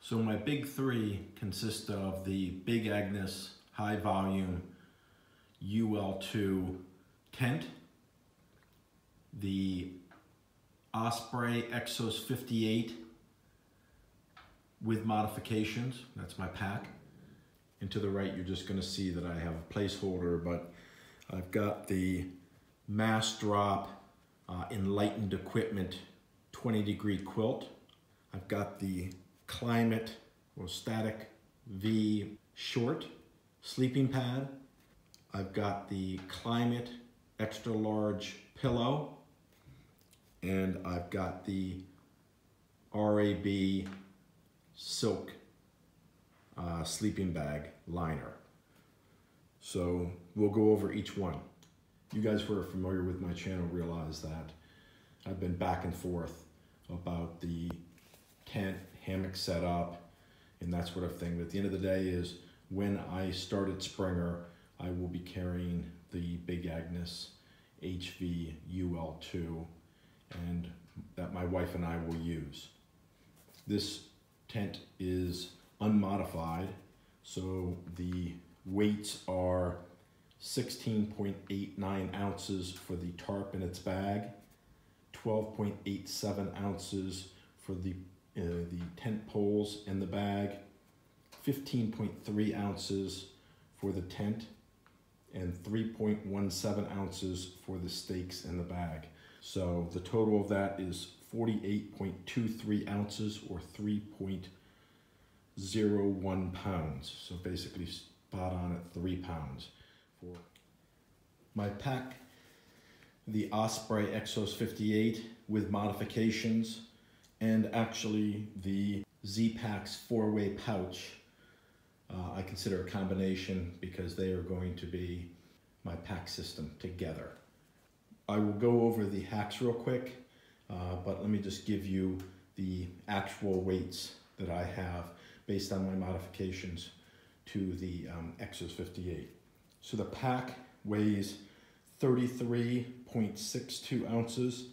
So my big three consist of the Big Agnes high volume UL2 tent, the Osprey Exos 58 with modifications, that's my pack. And to the right, you're just gonna see that I have a placeholder, but I've got the Mass Drop Enlightened Equipment 20-degree quilt. I've got the Climate or Static V short sleeping pad. I've got the Climate extra large pillow, and I've got the RAB silk sleeping bag liner. So we'll go over each one. You guys who are familiar with my channel realize that I've been back and forth about the tent, hammock setup, and that sort of thing. But at the end of the day is when I started Springer, I will be carrying the Big Agnes HV UL2, and that my wife and I will use. This tent is unmodified, so the weights are 16.89 ounces for the tarp in its bag, 12.87 ounces for the tent poles in the bag, 15.3 ounces for the tent, and 3.17 ounces for the stakes in the bag. So the total of that is 48.23 ounces or 3.01 pounds. So basically spot on at 3 pounds. For my pack, the Osprey Exos 58 with modifications, and actually the Z-Packs 4-way pouch. I consider a combination because they are going to be my pack system together. I will go over the hacks real quick, but let me just give you the actual weights that I have based on my modifications to the Exos 58. So the pack weighs 33.62 ounces,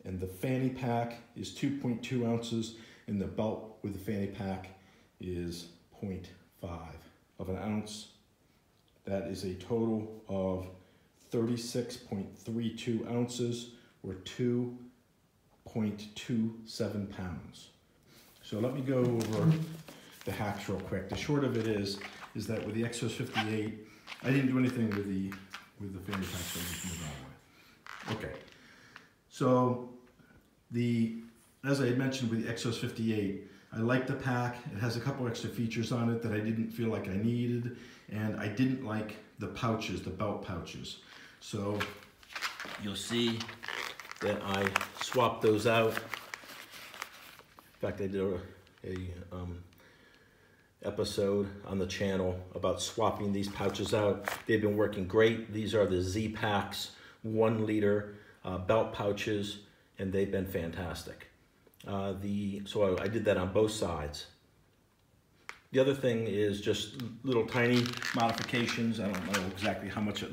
and the fanny pack is 2.2 ounces, and the belt with the fanny pack is 0.5 of an ounce. That is a total of 36.32 ounces or 2.27 pounds. So let me go over the hacks real quick. The short of it is that with the Exos 58, I didn't do anything with the fanny pack, so I just moved that way. Okay, so as I had mentioned with the Exos 58, I like the pack. It has a couple extra features on it that I didn't feel like I needed, and I didn't like the pouches, the belt pouches. So you'll see that I swapped those out. In fact, I did a episode on the channel about swapping these pouches out. They've been working great. These are the Z-Packs 1 liter belt pouches, and they've been fantastic. So I did that on both sides. The other thing is just little tiny modifications. I don't know exactly how much it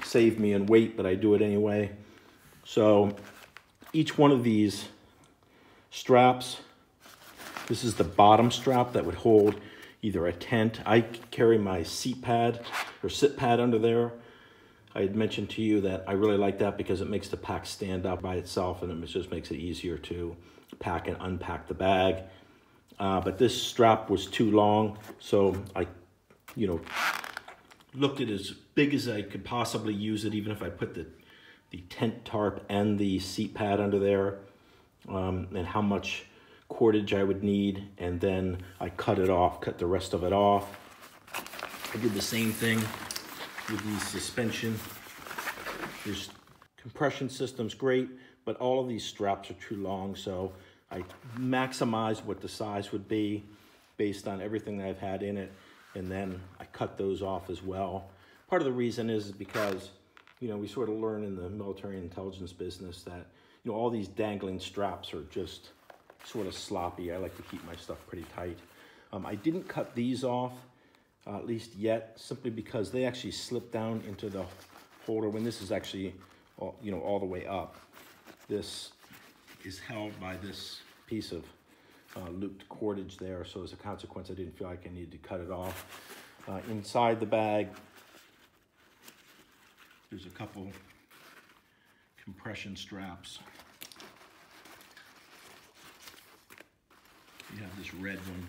saved me in weight, but I do it anyway. So each one of these straps, this is the bottom strap that would hold either a tent. I carry my seat pad or sit pad under there. I had mentioned to you that I really like that because it makes the pack stand up by itself, and it just makes it easier to pack and unpack the bag. But this strap was too long, so I, looked at as big as I could possibly use it, even if I put the tent tarp and the seat pad under there, and how much cordage I would need, and then I cut it off, cut the rest of it off. I did the same thing with the suspension. This compression system's great, but all of these straps are too long, so I maximized what the size would be based on everything that I've had in it, and then I cut those off as well. Part of the reason is because, we sort of learn in the military intelligence business that, all these dangling straps are just sort of sloppy. I like to keep my stuff pretty tight. I didn't cut these off, at least yet, simply because they actually slip down into the holder when this is actually, all the way up. This is held by this piece of looped cordage there, so as a consequence I didn't feel like I needed to cut it off. Inside the bag, there's a couple compression straps. You have this red one,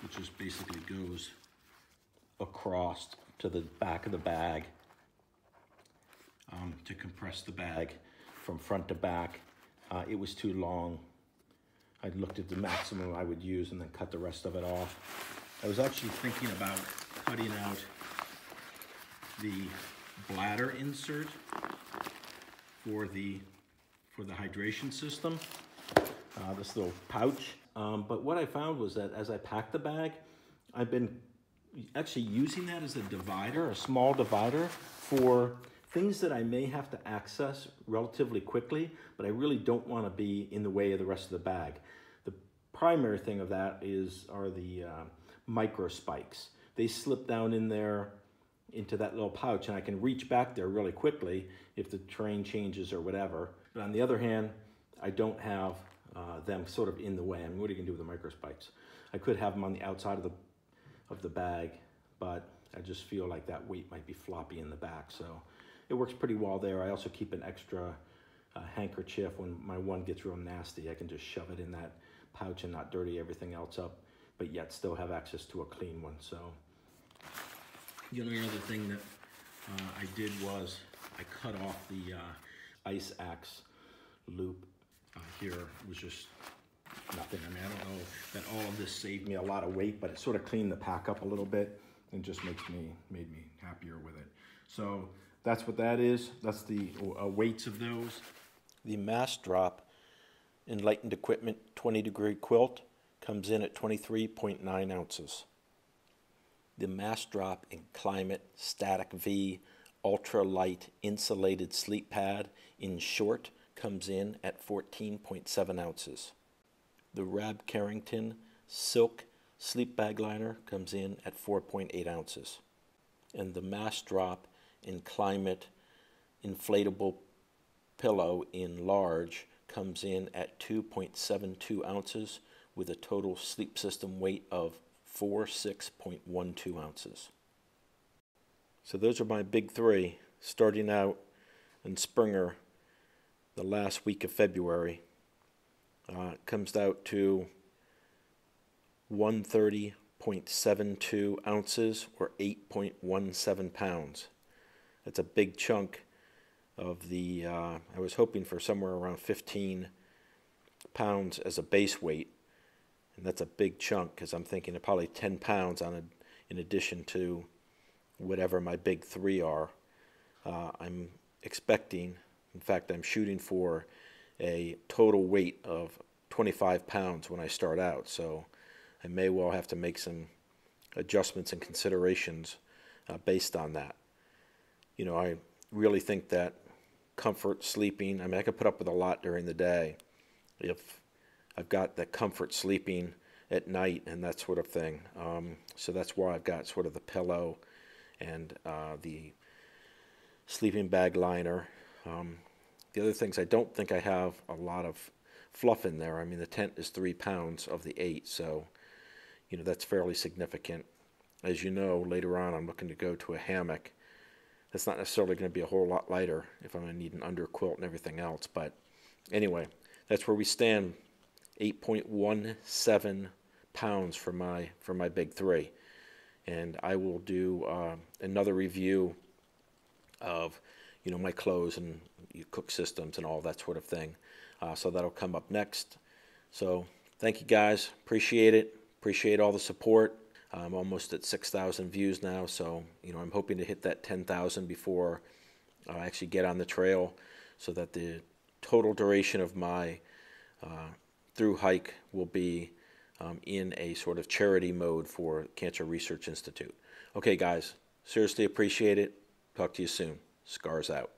which just basically goes across to the back of the bag to compress the bag from front to back. It was too long. I looked at the maximum I would use and then cut the rest of it off. I was actually thinking about cutting out the bladder insert for the hydration system, this little pouch. But what I found was that as I packed the bag, I've been actually using that as a divider, a small divider, for things that I may have to access relatively quickly, but I really don't want to be in the way of the rest of the bag. The primary thing of that are the micro spikes. They slip down in there into that little pouch, and I can reach back there really quickly if the terrain changes or whatever. But on the other hand, I don't have them sort of in the way. I mean, what are you gonna do with the micro spikes? I could have them on the outside of the bag, but I just feel like that weight might be floppy in the back. So it works pretty well there. I also keep an extra handkerchief when my one gets real nasty. I can just shove it in that pouch and not dirty everything else up, but yet still have access to a clean one. So the only other thing that I did was I cut off the ice axe loop here. It was just nothing. I mean, I don't know that all of this saved me a lot of weight, but it sort of cleaned the pack up a little bit and just made me happier with it. So that's what that is. That's the weights of those. The mass drop Enlightened Equipment 20-degree quilt comes in at 23.9 ounces. The mass drop in Climate Static V ultra light insulated sleep pad in short comes in at 14.7 ounces. The Rab Carrington silk sleep bag liner comes in at 4.8 ounces. And the mass drop in Climate inflatable pillow in large comes in at 2.72 ounces with a total sleep system weight of 46.12 ounces. So those are my big three, starting out in Springer the last week of February. It comes out to 130.72 ounces or 8.17 pounds. That's a big chunk of the, I was hoping for somewhere around 15 pounds as a base weight. And that's a big chunk because I'm thinking of probably 10 pounds in addition to whatever my big three are. I'm expecting, in fact, I'm shooting for a total weight of 25 pounds when I start out. So I may well have to make some adjustments and considerations based on that. You know, I really think that comfort sleeping, I mean, I could put up with a lot during the day if I've got that comfort sleeping at night and that sort of thing. So that's why I've got sort of the pillow and the sleeping bag liner. The other things, I don't think I have a lot of fluff in there. I mean, the tent is 3 pounds of the 8, so, you know, that's fairly significant. As you know, later on I'm looking to go to a hammock. That's not necessarily going to be a whole lot lighter if I'm going to need an under quilt and everything else. But anyway, that's where we stand. 8.17 pounds for my big three. And I will do another review of, you know, my clothes and cook systems and all that sort of thing. So that'll come up next. So thank you guys. Appreciate it. Appreciate all the support. I'm almost at 6,000 views now, so you know, I'm hoping to hit that 10,000 before I actually get on the trail, so that the total duration of my thru-hike will be in a sort of charity mode for Cancer Research Institute. Okay, guys, seriously appreciate it. Talk to you soon. Scars out.